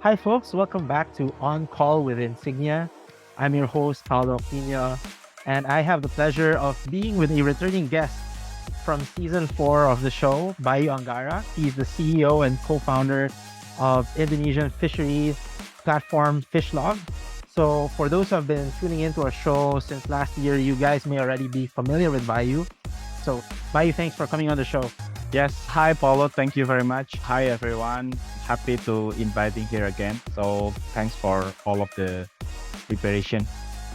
Hi, folks. Welcome back to On Call with Insignia. I'm your host, Paulo Pina, and I have the pleasure of being with a returning guest from season 4 of the show, Bayu Anggara. He's the CEO and co-founder of Indonesian Fisheries platform FishLog. So for those who have been tuning into our show since last year, you guys may already be familiar with Bayu. So Bayu, thanks for coming on the show. Yes. Hi, Paulo. Thank you very much. Hi, everyone. Happy to inviting here again. So thanks for all of the preparation.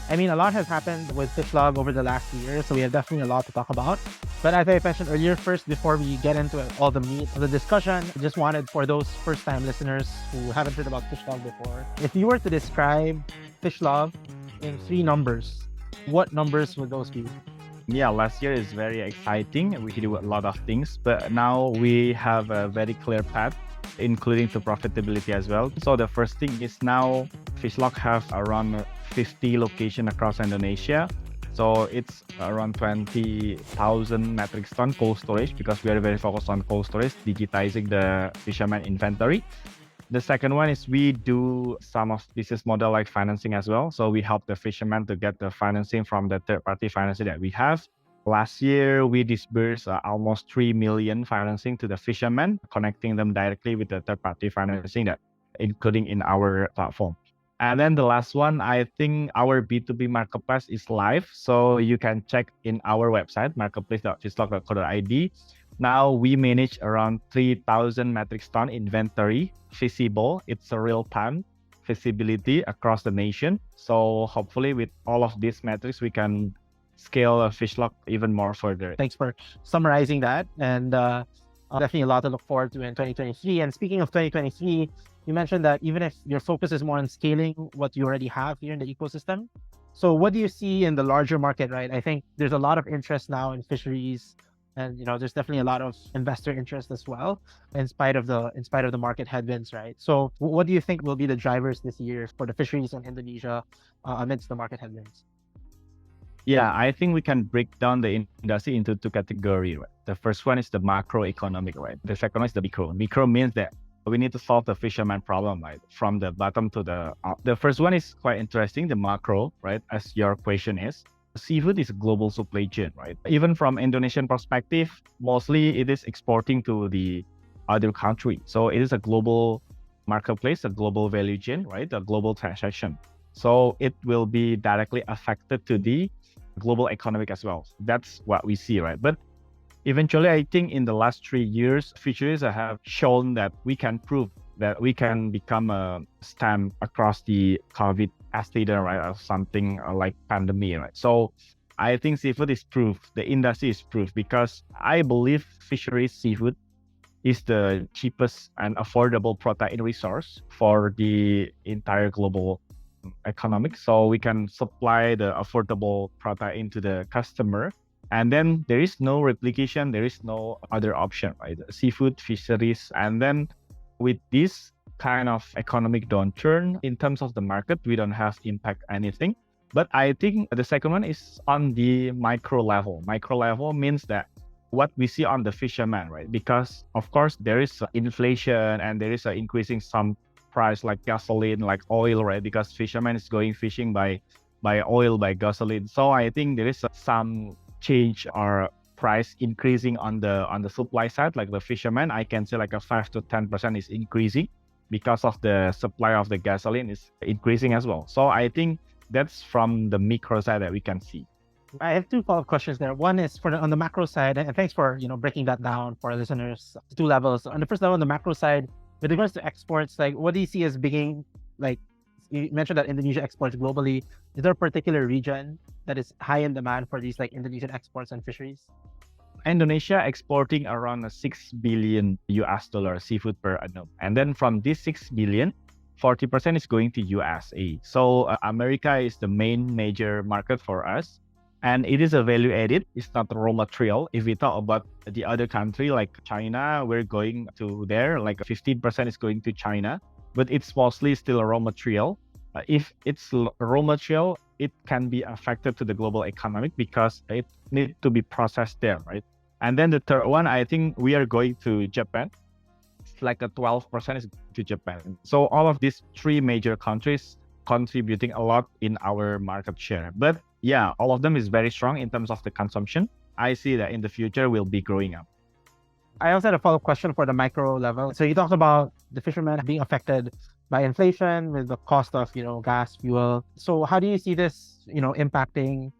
I mean, a lot has happened with FishLog over the last year, so we have definitely a lot to talk about. But as I mentioned earlier, first, before we get into all the meat of the discussion, I just wanted for those first-time listeners who haven't heard about FishLog before, if you were to describe FishLog in 3 numbers, what numbers would those be? Yeah, last year is very exciting. We do a lot of things, but now we have a very clear path, including to profitability as well. So the first thing is now FishLog have around 50 locations across Indonesia. So it's around 20,000 metric ton cold storage because we are very focused on cold storage, digitizing the fisherman inventory. The second one is we do some of business model like financing as well. So we help the fishermen to get the financing from the third-party financing that we have. Last year, we disbursed almost 3 million financing to the fishermen, connecting them directly with the third-party financing that including in our platform. And then the last one, I think our B2B marketplace is live. So you can check in our website, marketplace.fishlog.co.id. Now we manage around 3,000 metric ton inventory visible. It's a real-time visibility across the nation. So hopefully with all of these metrics, we can scale a FishLog even more further. Thanks for summarizing that. And definitely a lot to look forward to in 2023. And speaking of 2023, you mentioned that even if your focus is more on scaling what you already have here in the ecosystem. So what do you see in the larger market, right? I think there's a lot of interest now in fisheries. And there's definitely a lot of investor interest as well, in spite of the market headwinds, right? So, what do you think will be the drivers this year for the fisheries in Indonesia amidst the market headwinds? Yeah, I think we can break down the industry into 2 categories. Right? The first one is the macroeconomic, right? The second one is the micro. Micro means that we need to solve the fisherman problem, right? From the bottom to the up. The first one is quite interesting, the macro, right? As your question is. Seafood is a global supply chain, right? Even from Indonesian perspective, mostly it is exporting to the other country. So it is a global marketplace, a global value chain, right? A global transaction. So it will be directly affected to the global economic as well. That's what we see, right? But eventually, I think in the last 3 years, fisheries have shown that we can prove that we can become a stamp across the COVID accident, right, or something like pandemic, right? So I think seafood is proof, the industry is proof, because I believe fisheries seafood is the cheapest and affordable protein resource for the entire global economic. So we can supply the affordable protein to the customer. And then there is no replication, there is no other option, right? Seafood, fisheries, and then with this kind of economic downturn in terms of the market, we don't have impact anything. But I think the second one is on the micro level. Micro level means that what we see on the fisherman, right? Because of course there is inflation and there is an increasing some price like gasoline, like oil, right? Because fisherman is going fishing by oil, by gasoline. So I think there is some change or price increasing on the supply side, like the fisherman, I can say like a 5 to 10% is increasing because of the supply of the gasoline is increasing as well. So I think that's from the micro side that we can see. I have 2 follow-up questions there. One is on the macro side, and thanks for breaking that down for our listeners to 2 levels. On the first level, on the macro side, with regards to exports, like what do you see as being, like you mentioned that Indonesia exports globally. Is there a particular region that is high in demand for these like Indonesian exports and fisheries? Indonesia exporting around 6 billion US dollar seafood per annum. And then from this 6 billion, 40% is going to USA. So America is the main major market for us. And it is a value added. It's not raw material. If we talk about the other country like China, we're going to there, like 15% is going to China, but it's mostly still a raw material. If it's raw material, it can be affected to the global economic because it needs to be processed there, right? And then the third one, I think we are going to Japan. It's like a 12% is to Japan. So all of these three major countries contributing a lot in our market share. But yeah, all of them is very strong in terms of the consumption. I see that in the future will be growing up. I also had a follow-up question for the micro level. So you talked about the fishermen being affected by inflation with the cost of, gas, fuel. So how do you see this, impacting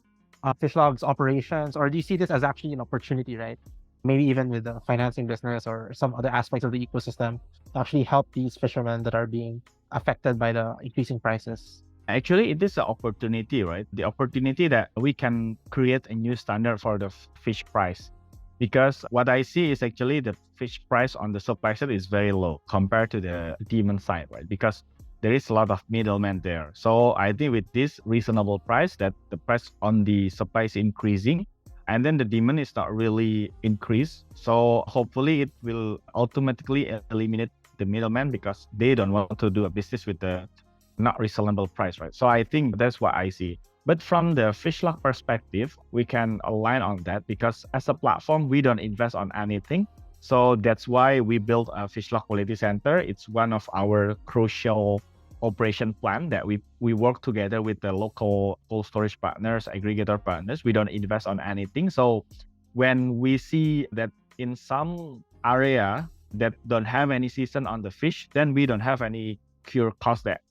FishLog's operations, or do you see this as actually an opportunity, right? Maybe even with the financing business or some other aspects of the ecosystem to actually help these fishermen that are being affected by the increasing prices? Actually, it is an opportunity, right? The opportunity that we can create a new standard for the fish price. Because what I see is actually the fish price on the supply side is very low compared to the demand side, right? Because there is a lot of middlemen there. So I think with this reasonable price, that the price on the supply is increasing, and then the demand is not really increased. So hopefully it will automatically eliminate the middleman because they don't want to do a business with the not reasonable price, right? So I think that's what I see. But from the FishLog perspective, we can align on that because as a platform, we don't invest on anything. So that's why we built a FishLog Quality Center. It's one of our crucial operation plan that we work together with the local cold storage partners, aggregator partners. We don't invest on anything. So when we see that in some area that don't have any season on the fish, then we don't have any cure cost that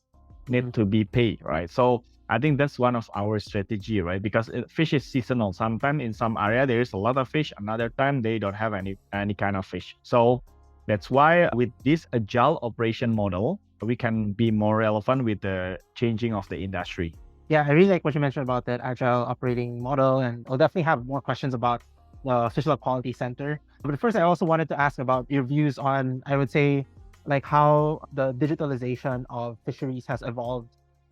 need to be paid, right? So I think that's one of our strategy, right? Because fish is seasonal. Sometimes in some area there is a lot of fish, another time they don't have any kind of fish. So that's why with this agile operation model, we can be more relevant with the changing of the industry. Yeah, I really like what you mentioned about that agile operating model, and I'll definitely have more questions about the FishLog Quality Center. But first, I also wanted to ask about your views on, I would say, like how the digitalization of fisheries has evolved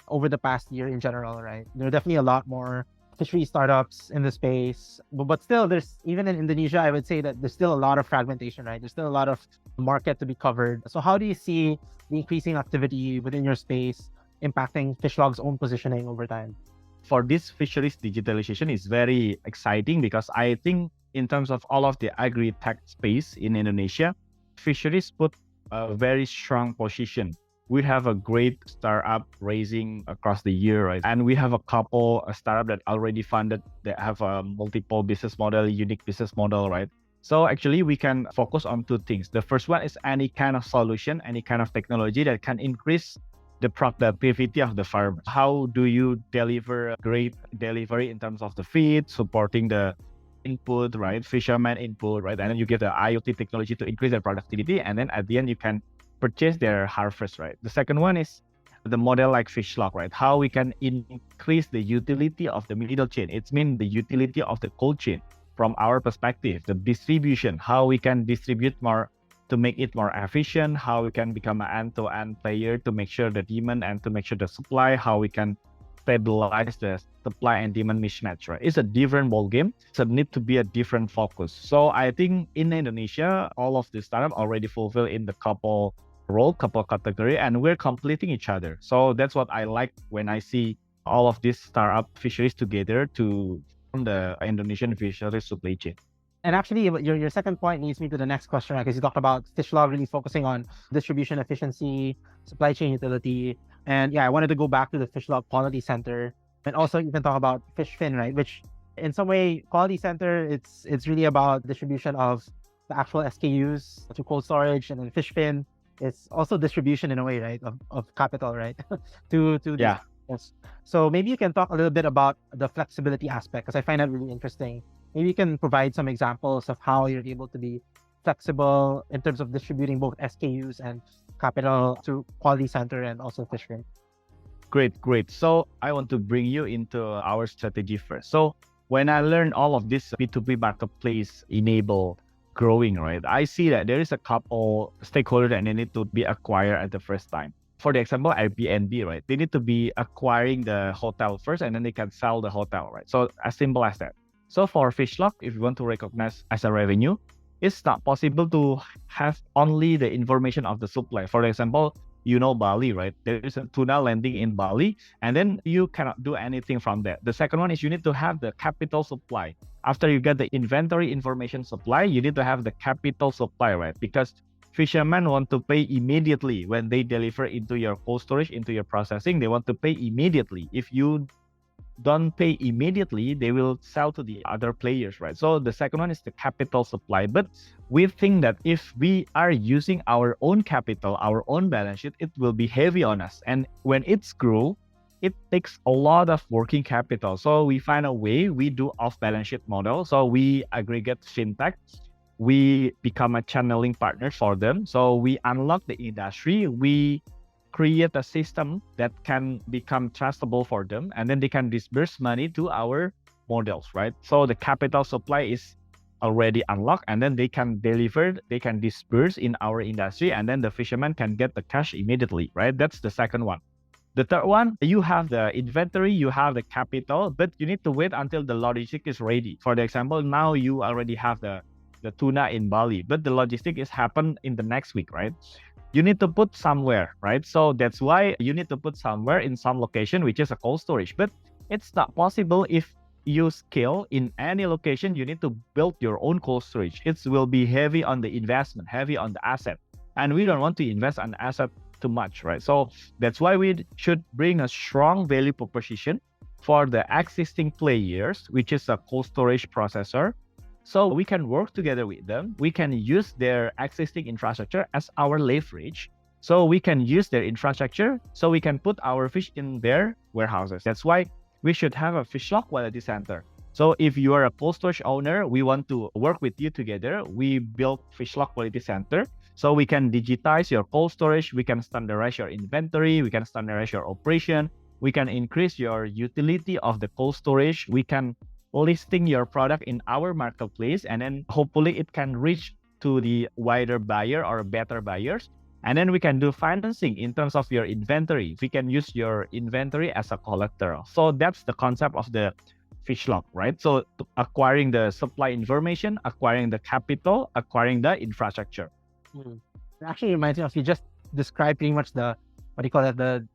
over the past year in general, right? There are definitely a lot more fishery startups in the space, but still there's, even in Indonesia, I would say that there's still a lot of fragmentation, right? There's still a lot of market to be covered. So how do you see the increasing activity within your space impacting FishLog's own positioning over time? For this fisheries digitalization is very exciting because I think in terms of all of the agri-tech space in Indonesia, fisheries put a very strong position. We have a great startup raising across the year, right? And we have a couple startup that already funded that have a multiple business model, unique business model, right? So actually we can focus on two things. The first one is any kind of solution, any kind of technology that can increase the productivity of the farmers. How do you deliver a great delivery in terms of the feed, supporting the input, right? Fisherman input, right? And then you get the IoT technology to increase their productivity. And then at the end, you can purchase their harvest, right? The second one is the model like FishLog, right? How we can increase the utility of the middle chain. It means the utility of the cold chain from our perspective, the distribution, how we can distribute more to make it more efficient, how we can become an end-to-end player to make sure the demand and to make sure the supply, how we can stabilize the supply and demand mismatch, right? It's a different ball game. So it need to be a different focus. So I think in Indonesia, all of the startup already fulfill in the couple role, couple category, and we're completing each other. So that's what I like when I see all of these startup fisheries together to form the Indonesian fisheries supply chain. And actually, your second point leads me to the next question, because you talked about FishLog really focusing on distribution efficiency, supply chain utility. And yeah, I wanted to go back to the FishLog Quality Center and also even talk about FishFin, right? Which in some way, Quality Center, it's really about distribution of the actual SKUs to cold storage, and then FishFin, it's also distribution in a way, right? Of capital, right? to Yeah. Yes. So maybe you can talk a little bit about the flexibility aspect, because I find that really interesting. Maybe you can provide some examples of how you're able to be flexible in terms of distributing both SKUs and capital to Quality Center and also FishFin. Great. So I want to bring you into our strategy first. So when I learned all of this B2B marketplace enable growing, right, I see that there is a couple stakeholders that they need to be acquired at the first time. For the example, Airbnb, right? They need to be acquiring the hotel first, and then they can sell the hotel, right? So as simple as that. So for FishLog, if you want to recognize as a revenue, it's not possible to have only the information of the supply. For example, Bali, right? There is a tuna landing in Bali, and then you cannot do anything from that. The second one is you need to have the capital supply. After you get the inventory information supply, you need to have the capital supply, right? Because fishermen want to pay immediately when they deliver into your cold storage, into your processing. They want to pay immediately. If you don't pay immediately, they will sell to the other players, right? So the second one is the capital supply. But we think that if we are using our own capital, our own balance sheet, it will be heavy on us. And when it's grow, it takes a lot of working capital. So we find a way, we do off-balance sheet model. So we aggregate fintech. We become a channeling partner for them. So we unlock the industry. We create a system that can become trustable for them, and then they can disburse money to our models, right? So the capital supply is already unlocked, and then they can deliver, they can disburse in our industry, and then the fisherman can get the cash immediately, right? That's the second one. The third one, you have the inventory, you have the capital, but you need to wait until the logistic is ready. For the example, now you already have the tuna in Bali, but the logistic is happen in the next week, right? You need to put somewhere, right? So that's why you need to put somewhere in some location, which is a cold storage. But it's not possible if you scale in any location. You need to build your own cold storage. It will be heavy on the investment, heavy on the asset. And we don't want to invest on asset too much, right? So that's why we should bring a strong value proposition for the existing players, which is a cold storage processor. So we can work together with them. We can use their existing infrastructure as our leverage. So we can use their infrastructure so we can put our fish in their warehouses. That's why we should have a FishLog quality center. So if you are a cold storage owner, we want to work with you together. We built FishLog quality center. So we can digitize your cold storage. We can standardize your inventory. We can standardize your operation. We can increase your utility of the cold storage. We can listing your product in our marketplace, and then hopefully it can reach to the wider buyer or better buyers. And then we can do financing in terms of your inventory. We can use your inventory as a collateral. So that's the concept of the FishLog, right? So acquiring the supply information, acquiring the capital, acquiring the infrastructure. It actually reminds me of, you just described pretty much the, what do you call it, the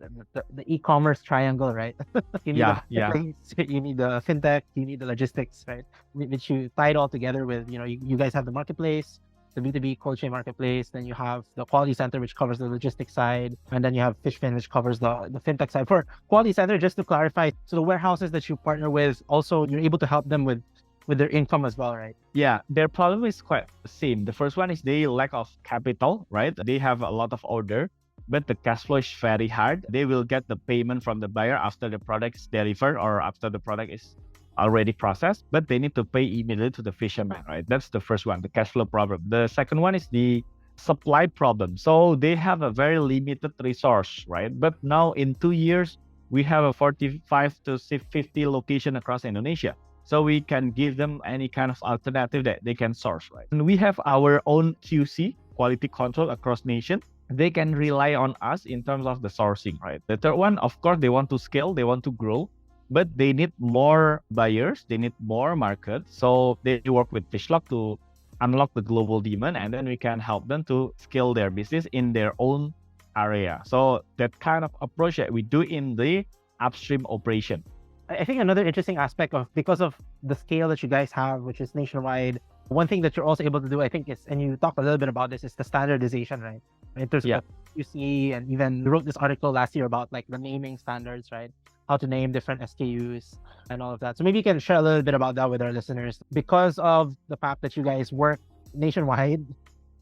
e-commerce triangle, right? You need you need the fintech, you need the logistics, right? Which you tie it all together with, you guys have the marketplace, the B2B cold chain marketplace, then you have the quality center, which covers the logistics side, and then you have FishFin, which covers the fintech side. For quality center, just to clarify, so the warehouses that you partner with, also you're able to help them with their income as well, right? Yeah, their problem is quite the same. The first one is they lack of capital, right? They have a lot of order, but the cash flow is very hard. They will get the payment from the buyer after the product is delivered or after the product is already processed, but they need to pay immediately to the fisherman, right? That's the first one, the cash flow problem. The second one is the supply problem. So they have a very limited resource, right? But now in 2 years, we have a 45 to 50 location across Indonesia. So we can give them any kind of alternative that they can source, right? And we have our own QC, quality control across nation. They can rely on us in terms of the sourcing, right? The third one, of course, they want to scale, they want to grow, but they need more buyers, they need more market. So they work with FishLog to unlock the global demand, and then we can help them to scale their business in their own area. So that kind of approach that we do in the upstream operation. I think another interesting aspect of, because of the scale that you guys have, which is nationwide, one thing that you're also able to do, I think, is, and you talked a little bit about this, is the standardization, right? In terms of QC, and even you wrote this article last year about like the naming standards, right? How to name different SKUs and all of that. So maybe you can share a little bit about that with our listeners. Because of the fact that you guys work nationwide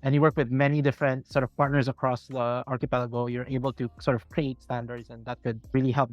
and you work with many different sort of partners across the archipelago, you're able to sort of create standards, and that could really help.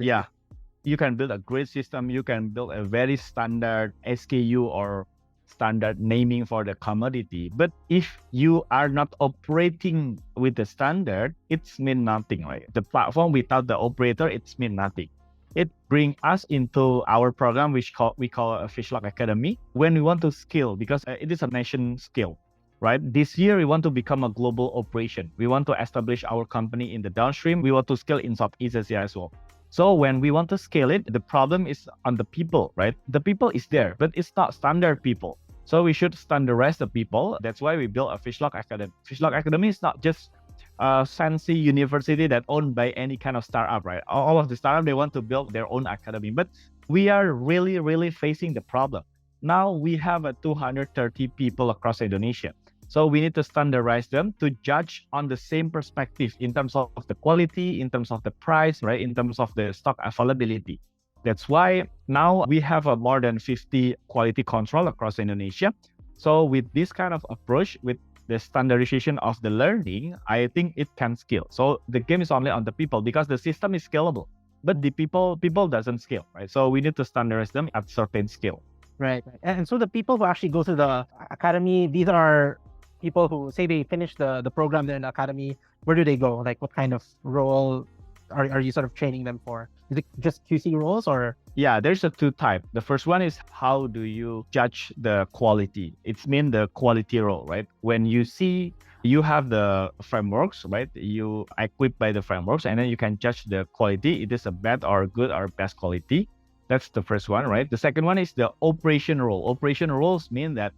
You can build a great system. You can build a very standard SKU or standard naming for the commodity. But if you are not operating with the standard, it's mean nothing, right? The platform without the operator, it's mean nothing. It brings us into our program, which we call a FishLog Academy, when we want to scale, because it is a nation scale, right? This year, we want to become a global operation. We want to establish our company in the downstream. We want to scale in Southeast Asia as well. So when we want to scale it, the problem is on the people, right? The people is there, but it's not standard people. So we should standardize the people. That's why we built a FishLog Academy. FishLog Academy is not just a fancy university that owned by any kind of startup, right? All of the startup, they want to build their own academy, but we are really, really facing the problem. Now we have 230 people across Indonesia. So we need to standardize them to judge on the same perspective in terms of the quality, in terms of the price, right? In terms of the stock availability. That's why now we have a more than 50 quality control across Indonesia. So with this kind of approach, with the standardization of the learning, I think it can scale. So the game is only on the people because the system is scalable, but the people doesn't scale, right? So we need to standardize them at certain scale. Right. And so the people who actually go to the academy, these are people who say they finish the program there in the academy. Where do they go? Like what kind of role are you sort of training them for? Is it just QC roles or? Yeah, there's a two type. The first one is how do you judge the quality? It's mean the quality role, right? When you see you have the frameworks, right? You equipped by the frameworks, and then you can judge the quality. It is a bad or good or best quality. That's the first one, right? The second one is the operation role. Operation roles mean that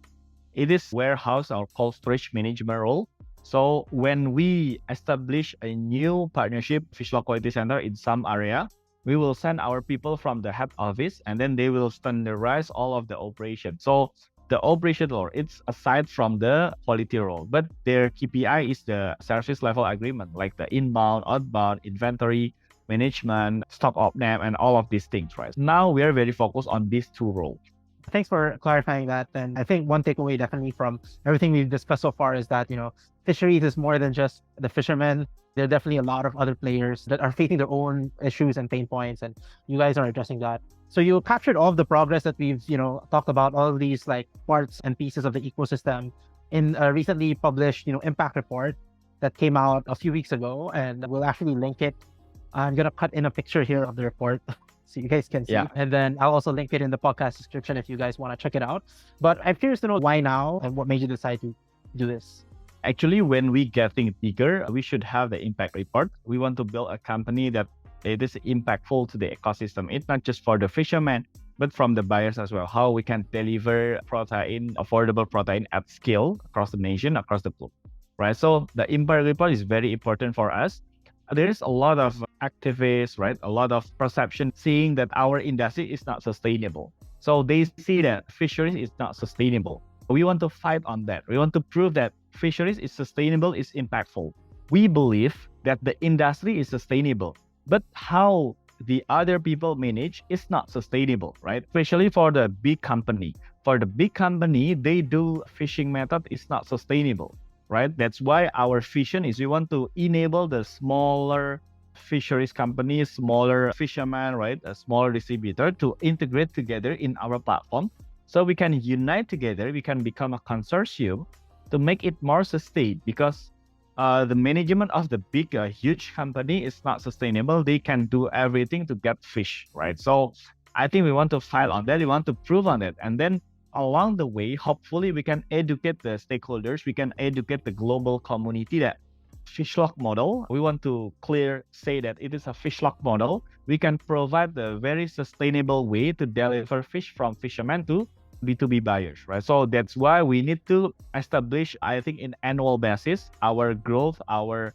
it is warehouse or cold storage management role. So when we establish a new partnership, FishLog Quality Center in some area, we will send our people from the head office, and then they will standardize all of the operation. So the operation role, it's aside from the quality role, but their KPI is the service level agreement, like the inbound, outbound, inventory management, stock op-name, and all of these things, right? Now we are very focused on these two roles. Thanks for clarifying that. And I think one takeaway definitely from everything we've discussed so far is that, fisheries is more than just the fishermen. There are definitely a lot of other players that are facing their own issues and pain points, and you guys are addressing that. So you captured all of the progress that we've, talked about, all of these like parts and pieces of the ecosystem in a recently published, impact report that came out a few weeks ago, and we'll actually link it. I'm going to cut in a picture here of the report so you guys can see. Yeah. And then I'll also link it in the podcast description if you guys want to check it out. But I'm curious to know why now and what made you decide to do this. Actually, when we getting bigger, we should have the impact report. We want to build a company that it is impactful to the ecosystem. It's not just for the fishermen, but from the buyers as well. How we can deliver protein, affordable protein at scale across the nation, across the globe, right? So the impact report is very important for us. There is a lot of activists, right? A lot of perception seeing that our industry is not sustainable. So they see that fisheries is not sustainable. We want to fight on that. We want to prove that fisheries is sustainable, is impactful. We believe that the industry is sustainable, but how the other people manage is not sustainable, right? Especially for the big company. For the big company, they do fishing method is not sustainable, right? That's why our vision is we want to enable the smaller fisheries companies, smaller fishermen, right? A smaller distributor to integrate together in our platform. So we can unite together, we can become a consortium to make it more sustained, because the management of the big, huge company is not sustainable. They can do everything to get fish, right? So I think we want to file on that. We want to prove on it. And then along the way, hopefully we can educate the stakeholders. We can educate the global community that FishLog model, we want to say that it is a FishLog model. We can provide a very sustainable way to deliver fish from fishermen to B2B buyers, right? So that's why we need to establish, I think, in annual basis, our growth, our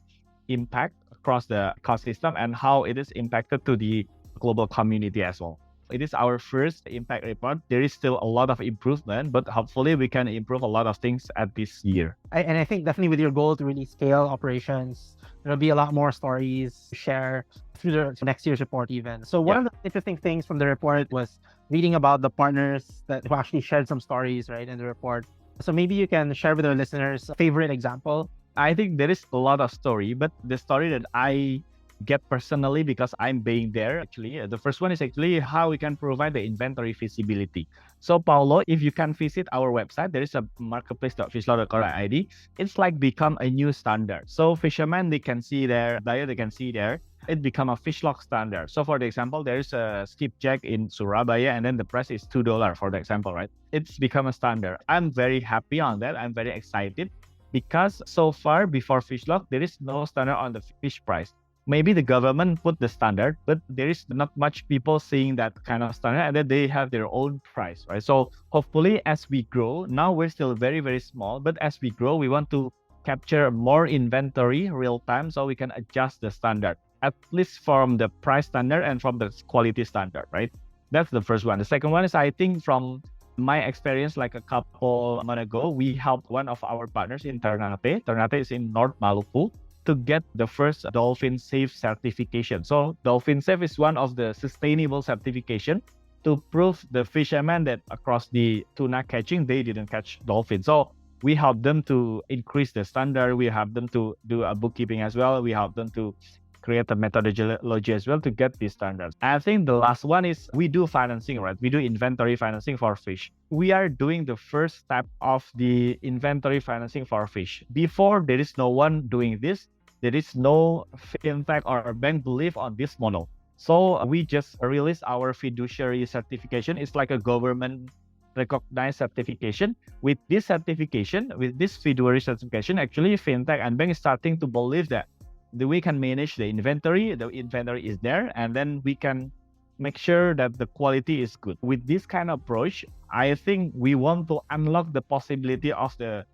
impact across the ecosystem and how it is impacted to the global community as well. It is our first impact report. There is still a lot of improvement, but hopefully we can improve a lot of things at this year. And I think definitely with your goal to really scale operations, there'll be a lot more stories to share through the next year's report even. So one of the interesting things from the report was reading about the partners who actually shared some stories, right, in the report. So maybe you can share with our listeners a favorite example. I think there is a lot of story, but the story that I get personally, because I'm being there actually, the first one is actually how we can provide the inventory visibility. So Paulo, if you can visit our website, there is a marketplace.fishlog.co.id. It's like become a new standard. So fishermen, they can see there, buyer, they can see there, it become a FishLog standard. So for the example, there's a skipjack in Surabaya and then the price is $2 for the example, right? It's become a standard. I'm very happy on that. I'm very excited because so far before FishLog, there is no standard on the fish price. Maybe the government put the standard, but there is not much people seeing that kind of standard and then they have their own price, right? So hopefully as we grow, now we're still very, very small, but as we grow, we want to capture more inventory real time so we can adjust the standard, at least from the price standard and from the quality standard, right? That's the first one. The second one is, I think, from My experience, like a couple months ago, we helped one of our partners in Ternate. Ternate is in North Maluku to get the first dolphin safe certification. So dolphin safe is one of the sustainable certification to prove the fishermen that across the tuna catching, they didn't catch dolphins. So we help them to increase the standard. We help them to do a bookkeeping as well. We help them to create a methodology as well to get these standards. I think the last one is we do financing, right? We do inventory financing for fish. We are doing the first step of the inventory financing for fish. Before, there is no one doing this. There is no fintech or bank belief on this model. So we just released our fiduciary certification. It's like a government recognized certification. With this certification, with this fiduciary certification, actually fintech and bank is starting to believe that we can manage the inventory is there, and then we can make sure that the quality is good. With this kind of approach, I think we want to unlock the possibility of the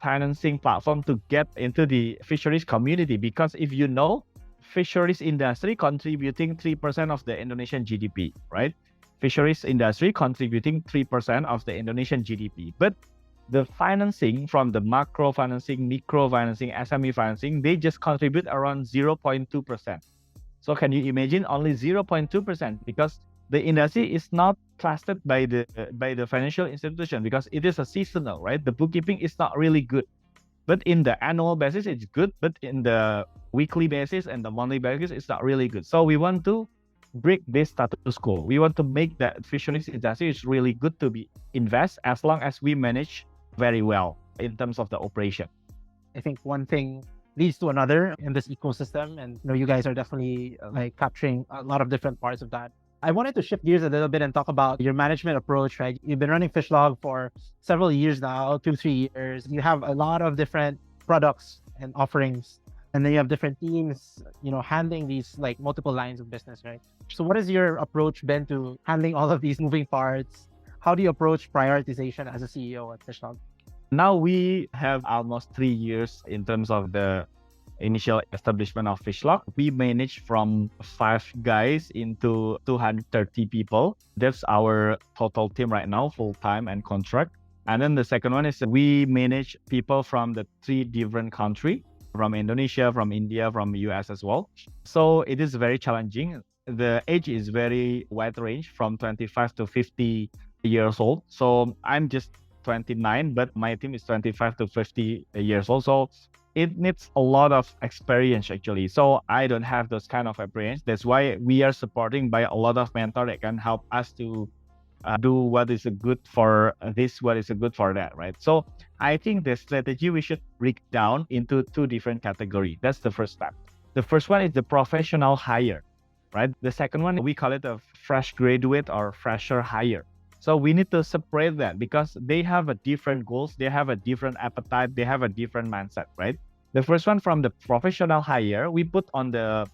financing platform to get into the fisheries community, because if you know, fisheries industry contributing 3% of the Indonesian GDP, right? Fisheries industry contributing 3% of the Indonesian GDP. But the financing from the macro financing, micro financing, SME financing, they just contribute around 0.2%. So can you imagine only 0.2%, because the industry is not trusted by the financial institution because it is a seasonal, right? The bookkeeping is not really good. But in the annual basis, it's good. But in the weekly basis and the monthly basis, it's not really good. So we want to break this status quo. We want to make that fisheries industry is really good to be invest as long as we manage very well in terms of the operation. I think one thing leads to another in this ecosystem, and you guys are definitely like capturing a lot of different parts of that. I wanted to shift gears a little bit and talk about your management approach, right? You've been running FishLog for several years now, 2-3 years. You have a lot of different products and offerings, and then you have different teams, handling these like multiple lines of business, right? So what has your approach been to handling all of these moving parts? How do you approach prioritization as a CEO at FishLog? Now we have almost 3 years in terms of the initial establishment of FishLog. We manage from 5 guys into 230 people. That's our total team right now, full-time and contract. And then the second one is we manage people from the 3 different countries, from Indonesia, from India, from the US as well. So it is very challenging. The age is very wide range, from 25 to 50 years old. So I'm just 29, but my team is 25 to 50 years old. So it needs a lot of experience actually. So I don't have those kind of experience. That's why we are supporting by a lot of mentors that can help us to do what is good for this, what is good for that, right? So I think the strategy we should break down into 2 different categories. That's the first step. The first one is the professional hire, right? The second one, we call it a fresh graduate or fresher hire. So we need to separate that because they have a different goals, they have a different appetite, they have a different mindset, right? The first one, from the professional hire, we put on the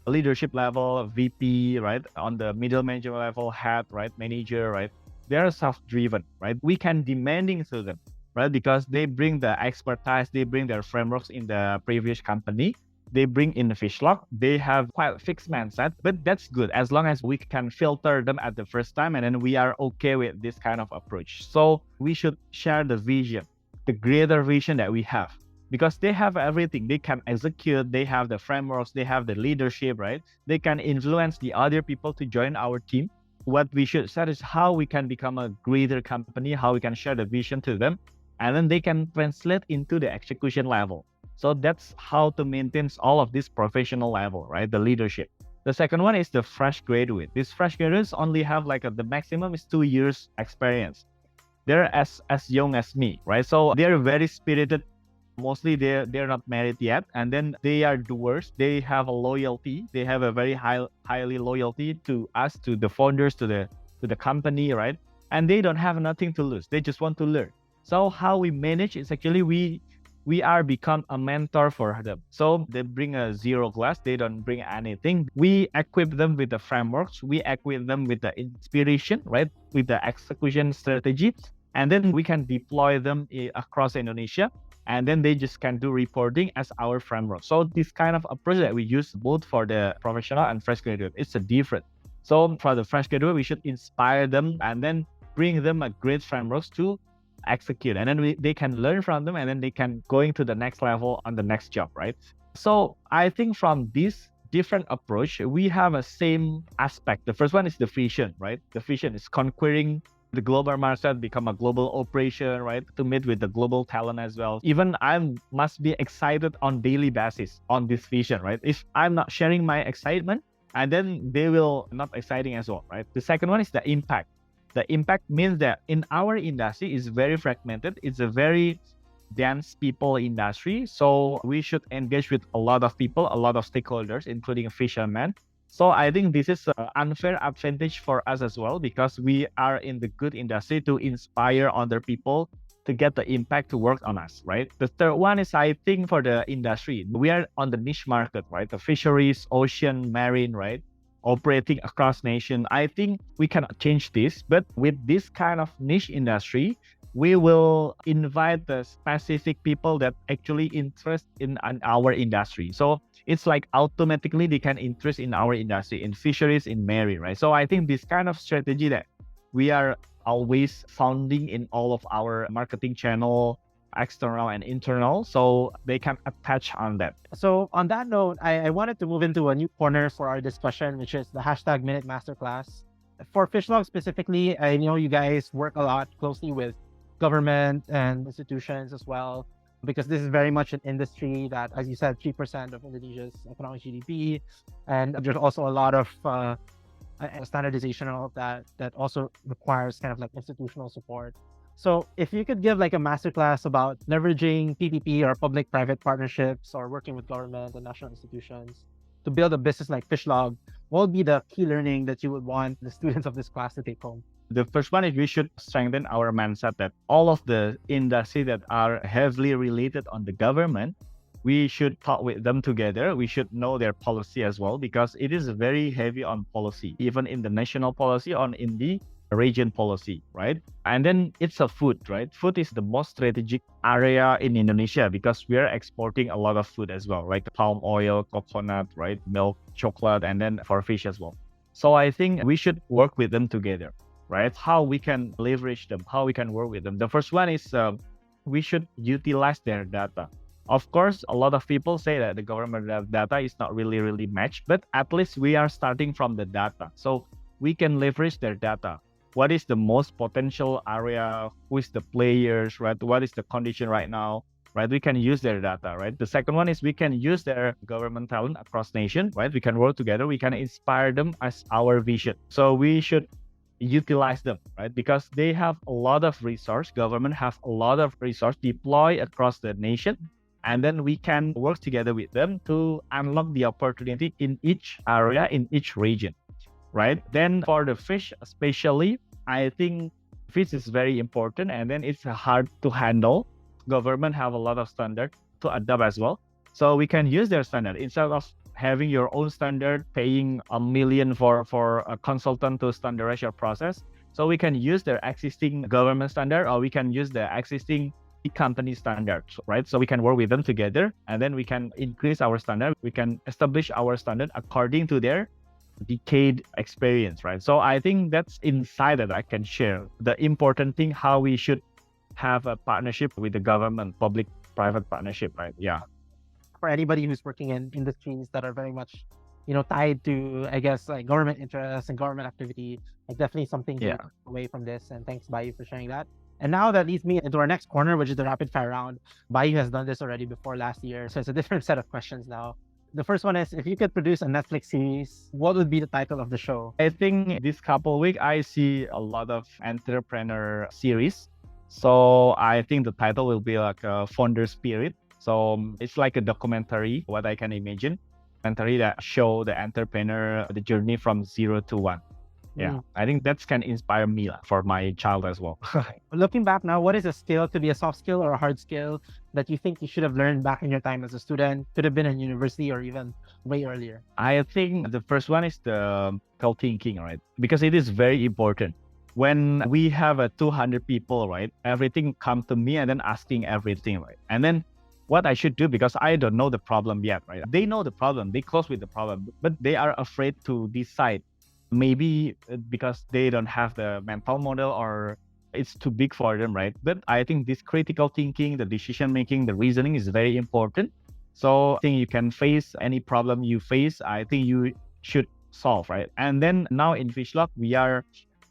leadership level, VP, right? On the middle management level, head, right? Manager, right? They are self-driven, right? We can demanding to them, right? Because they bring the expertise, they bring their frameworks in the previous company. They bring in the FishLog. They have quite fixed mindset, but that's good as long as we can filter them at the first time, and then we are okay with this kind of approach. So we should share the vision, the greater vision that we have, because they have everything. They can execute, they have the frameworks, they have the leadership, right? They can influence the other people to join our team. What we should set is how we can become a greater company, how we can share the vision to them, and then they can translate into the execution level. So that's how to maintain all of this professional level, right? The leadership. The second one is the fresh graduate. These fresh graduates only have like the maximum is 2 years experience. They're as young as me, right? So they're very spirited. Mostly they're not married yet, and then they are doers. They have a loyalty. They have a very highly loyalty to us, to the founders, to the company, right? And they don't have nothing to lose. They just want to learn. So how we manage is actually we are become a mentor for them. So they bring a zero class, they don't bring anything. We equip them with the frameworks, we equip them with the inspiration, right? With the execution strategy. And then we can deploy them across Indonesia. And then they just can do reporting as our framework. So this kind of approach that we use both for the professional and fresh graduate, it's a different. So for the fresh graduate, we should inspire them and then bring them a great frameworks to execute, and then they can learn from them, and then they can going to the next level on the next job, right? So I think from this different approach, we have a same aspect. The first one is the vision, right? The vision is conquering the global market, become a global operation, right? To meet with the global talent as well. Even I must be excited on daily basis on this vision, right? If I'm not sharing my excitement, and then they will not exciting as well, right? The second one is the impact. The impact means that in our industry is very fragmented. It's a very dense people industry. So we should engage with a lot of people, a lot of stakeholders, including fishermen. So I think this is an unfair advantage for us as well, because we are in the good industry to inspire other people to get the impact to work on us, right? The third one is, I think, for the industry, we are on the niche market, right? The fisheries, ocean, marine, right? Operating across nation. I think we cannot change this, but with this kind of niche industry, we will invite the specific people that actually interest in our industry. So it's like automatically they can interest in our industry, in fisheries, in marine, right? So I think this kind of strategy that we are always founding in all of our marketing channel, external and internal, so they can attach on that. So on that note, I wanted to move into a new corner for our discussion, which is the hashtag MinuteMasterclass. For FishLog specifically, I know you guys work a lot closely with government and institutions as well, because this is very much an industry that, as you said, 3% of Indonesia's economic GDP, and there's also a lot of standardization of that also requires kind of like institutional support. So if you could give like a masterclass about leveraging PPP or public-private partnerships or working with government and national institutions to build a business like FishLog, what would be the key learning that you would want the students of this class to take home? The first one is we should strengthen our mindset that all of the industry that are heavily related on the government, we should talk with them together. We should know their policy as well, because it is very heavy on policy, even in the national policy or in the region policy, right? And then it's a food, right? Food is the most strategic area in Indonesia because we are exporting a lot of food as well, right? Palm oil, coconut, right? Milk, chocolate, and then for fish as well. So I think we should work with them together, right? How we can leverage them, how we can work with them. The first one is we should utilize their data. Of course, a lot of people say that the government data is not really matched, but at least we are starting from the data. So we can leverage their data. What is the most potential area? Who is the players, right? What is the condition right now, right? We can use their data, right? The second one is we can use their government talent across nation, right? We can work together. We can inspire them as our vision. So we should utilize them, right? Because they have a lot of resource. Government have a lot of resource deployed across the nation. And then we can work together with them to unlock the opportunity in each area, in each region, right? Then for the fish, especially, I think fish is very important, and then it's hard to handle. Government have a lot of standard to adapt as well. So we can use their standard instead of having your own standard, paying $1 million for a consultant to standardize your process. So we can use their existing government standard, or we can use the existing company standards, right? So we can work with them together, and then we can increase our standard. We can establish our standard according to their decade experience, right? So I think that's insight that I can share. The important thing, how we should have a partnership with the government, public-private partnership, right? Yeah. For anybody who's working in industries that are very much, tied to, I guess, like government interests and government activity, like definitely something to take away from this. And thanks, Bayu, for sharing that. And now that leads me into our next corner, which is the rapid fire round. Bayu has done this already before last year, so it's a different set of questions now. The first one is, if you could produce a Netflix series, what would be the title of the show? I think this couple of weeks, I see a lot of entrepreneur series. So I think the title will be like a Founder Spirit. So it's like a documentary, what I can imagine. Documentary that show the entrepreneur, the journey from 0 to 1. Yeah, I think that can inspire me for my child as well. Looking back now, what is a skill, could be a soft skill or a hard skill, that you think you should have learned back in your time as a student, could have been in university or even way earlier? I think the first one is the critical thinking, right? Because it is very important. When we have 200 people, right, everything come to me and then asking everything, right? And then what I should do, because I don't know the problem yet, right? They know the problem, they close with the problem, but they are afraid to decide maybe because they don't have the mental model or it's too big for them, right? But I think this critical thinking, the decision making, the reasoning is very important. So I think you can face any problem you face. I think you should solve, right? And then now in FishLog, we are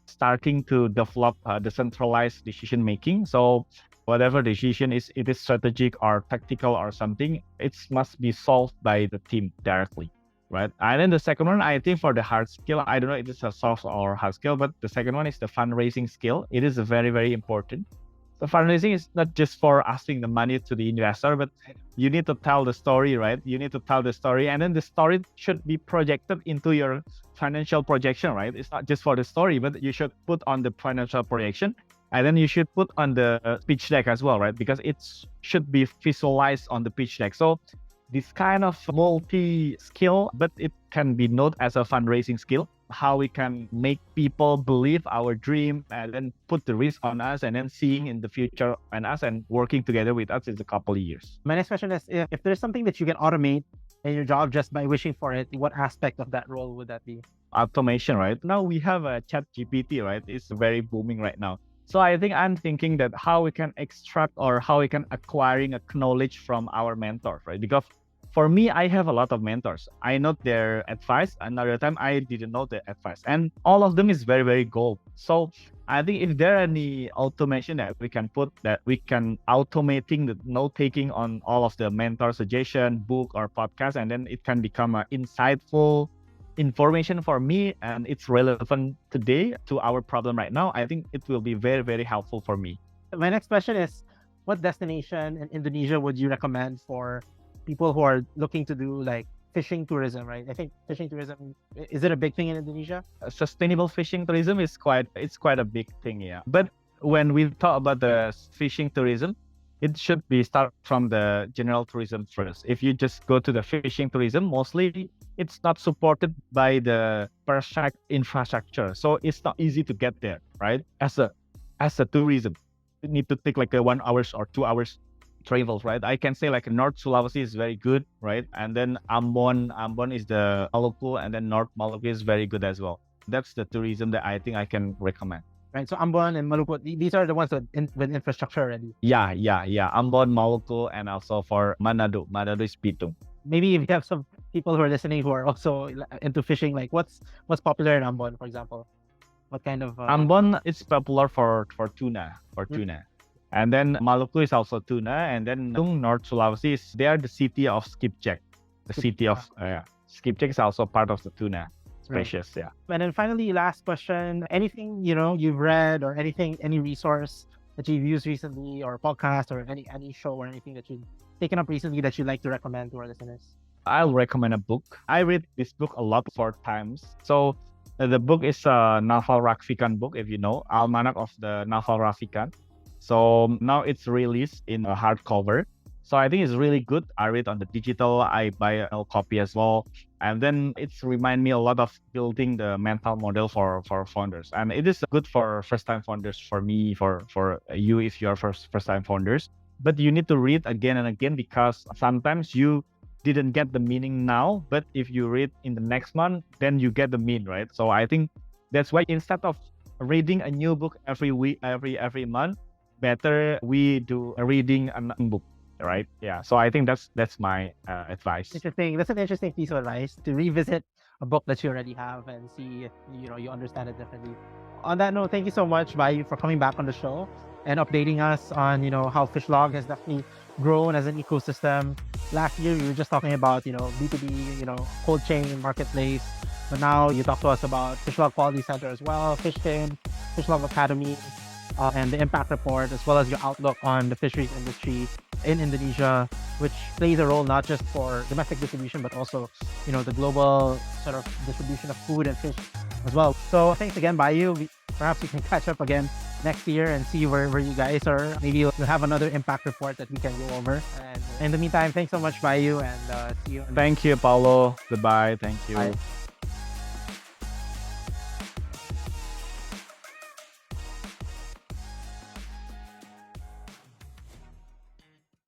starting to develop decentralized decision making. So whatever decision is, it is strategic or tactical or something, it must be solved by the team directly, right? And then the second one, I think for the hard skill, I don't know if it's a soft or hard skill, but the second one is the fundraising skill. It is very, very important. So fundraising is not just for asking the money to the investor, but you need to tell the story, right? You need to tell the story, and then the story should be projected into your financial projection, right? It's not just for the story, but you should put on the financial projection, and then you should put on the pitch deck as well, right? Because it should be visualized on the pitch deck. So this kind of multi-skill, but it can be noted as a fundraising skill, how we can make people believe our dream and then put the risk on us and then seeing in the future and us and working together with us is a couple of years. My next question is, if there's something that you can automate in your job just by wishing for it, what aspect of that role would that be? Automation, right? Now we have a chat GPT, right? It's very booming right now. So I think I'm thinking that how we can extract or how we can acquiring a knowledge from our mentors, right? Because for me, I have a lot of mentors. I know their advice. Another time, I didn't know their advice. And all of them is very, very gold. So I think if there are any automation that we can put, that we can automating the note-taking on all of the mentor suggestion, book or podcast, and then it can become an insightful information for me and it's relevant today to our problem right now, I think it will be very, very helpful for me. My next question is, what destination in Indonesia would you recommend for people who are looking to do like fishing tourism, right? I think fishing tourism, is it a big thing in Indonesia? Sustainable fishing tourism is quite a big thing, yeah. But when we talk about the fishing tourism, it should be start from the general tourism first. If you just go to the fishing tourism, mostly it's not supported by the perfect infrastructure. So it's not easy to get there, right? As a tourism, you need to take like a 1 hour or 2 hours travels, right? I can say like North Sulawesi is very good, right? And then Ambon is the Maluku, and then North Maluku is very good as well. That's the tourism that I think I can recommend. Right, so Ambon and Maluku, these are the ones with infrastructure already. Yeah. Ambon, Maluku, and also for Manado. Manado is Pitung. Maybe if you have some people who are listening who are also into fishing, like what's popular in Ambon, for example? What kind of... Ambon is popular for tuna, And then Maluku is also tuna. And then North Sulawesi they are the city of skipjack. The city of skipjack is also part of the tuna. Species, right. Yeah. And then finally, last question, anything, you've read or anything, any resource that you've used recently or podcast or any show or anything that you've taken up recently that you'd like to recommend to our listeners? I'll recommend a book. I read this book a lot 4 times. So the book is a Naval Rafikan book, if you know, Almanac of the Naval Rafikan. So now it's released in a hardcover. So I think it's really good. I read on the digital, I buy a copy as well. And then it's remind me a lot of building the mental model for founders. And it is good for first-time founders, for me, for you if you're first-time founders. But you need to read again and again because sometimes you didn't get the meaning now, but if you read in the next month, then you get the meaning, right? So I think that's why instead of reading a new book every week, every month, better we do a reading a book. Right. Yeah. So I think that's my advice. Interesting. That's an interesting piece of advice, to revisit a book that you already have and see if you understand it differently. On that note, thank you so much, Bayu, for coming back on the show and updating us on how FishLog has definitely grown as an ecosystem. Last year we were just talking about B2B, cold chain marketplace, but now you talk to us about FishLog Quality Center as well, FishChain, FishLog Academy, and the impact report, as well as your outlook on the fisheries industry in Indonesia, which plays a role not just for domestic distribution, but also, the global sort of distribution of food and fish as well. So thanks again, Bayu. Perhaps we can catch up again next year and see where you guys are. Maybe you'll have another impact report that we can go over. And in the meantime, thanks so much, Bayu, and see you. Thank you, Paulo. Goodbye. Thank you. Bye.